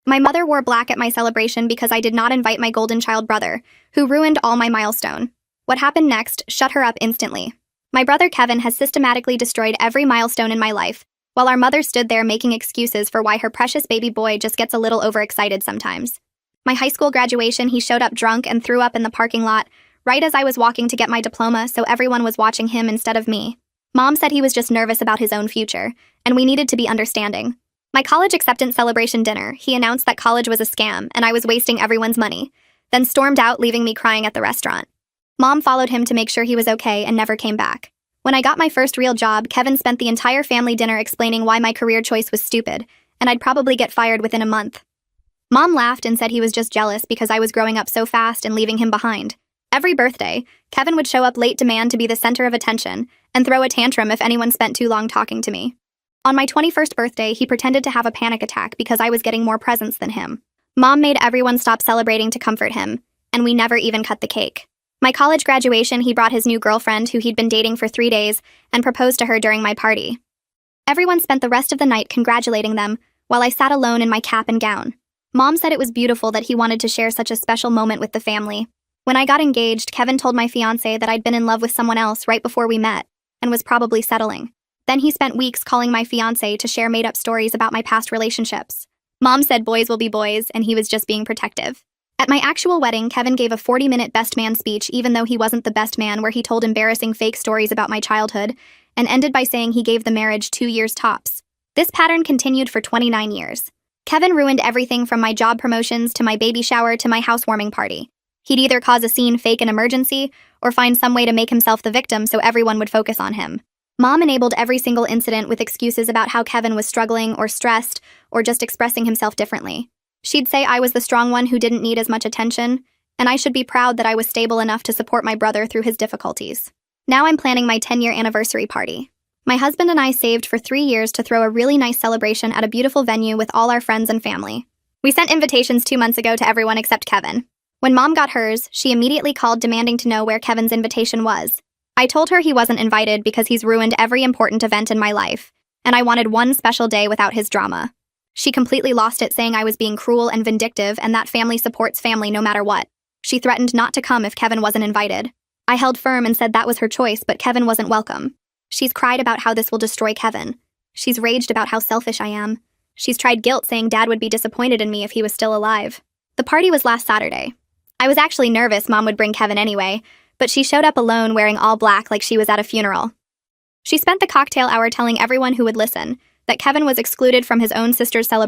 My mother wore black at my celebration because I did not invite my golden child brother, who ruined all my milestone. What happened next shut her up instantly. My brother Kevin has systematically destroyed every milestone in my life, while our mother stood there making excuses for why her precious baby boy just gets a little overexcited sometimes. My high school graduation, he showed up drunk and threw up in the parking lot, right as I was walking to get my diploma, so everyone was watching him instead of me. Mom said he was just nervous about his own future, and we needed to be understanding. My college acceptance celebration dinner, he announced that college was a scam and I was wasting everyone's money, then stormed out, leaving me crying at the restaurant. Mom followed him to make sure he was okay and never came back. When I got my first real job, Kevin spent the entire family dinner explaining why my career choice was stupid, and I'd probably get fired within a month. Mom laughed and said he was just jealous because I was growing up so fast and leaving him behind. Every birthday, Kevin would show up late, demand to be the center of attention, and throw a tantrum if anyone spent too long talking to me. On my 21st birthday, he pretended to have a panic attack because I was getting more presents than him. Mom made everyone stop celebrating to comfort him, and we never even cut the cake. My college graduation, he brought his new girlfriend, who he'd been dating for 3 days, and proposed to her during my party. Everyone spent the rest of the night congratulating them, while I sat alone in my cap and gown. Mom said it was beautiful that he wanted to share such a special moment with the family. When I got engaged, Kevin told my fiancé that I'd been in love with someone else right before we met, and was probably settling. Then he spent weeks calling my fiancé to share made-up stories about my past relationships. Mom said boys will be boys, and he was just being protective. At my actual wedding, Kevin gave a 40-minute best man speech, even though he wasn't the best man, where he told embarrassing fake stories about my childhood, and ended by saying he gave the marriage 2 years tops. This pattern continued for 29 years. Kevin ruined everything from my job promotions to my baby shower to my housewarming party. He'd either cause a scene, fake an emergency, or find some way to make himself the victim so everyone would focus on him. Mom enabled every single incident with excuses about how Kevin was struggling or stressed or just expressing himself differently. She'd say I was the strong one who didn't need as much attention, and I should be proud that I was stable enough to support my brother through his difficulties. Now I'm planning my 10-year anniversary party. My husband and I saved for 3 years to throw a really nice celebration at a beautiful venue with all our friends and family. We sent invitations 2 months ago to everyone except Kevin. When Mom got hers, she immediately called demanding to know where Kevin's invitation was. I told her he wasn't invited because he's ruined every important event in my life, and I wanted one special day without his drama. She completely lost it, saying I was being cruel and vindictive and that family supports family no matter what. She threatened not to come if Kevin wasn't invited. I held firm and said that was her choice, but Kevin wasn't welcome. She's cried about how this will destroy Kevin. She's raged about how selfish I am. She's tried guilt, saying Dad would be disappointed in me if he was still alive. The party was last Saturday. I was actually nervous Mom would bring Kevin anyway, but she showed up alone wearing all black like she was at a funeral. She spent the cocktail hour telling everyone who would listen that Kevin was excluded from his own sister's celebration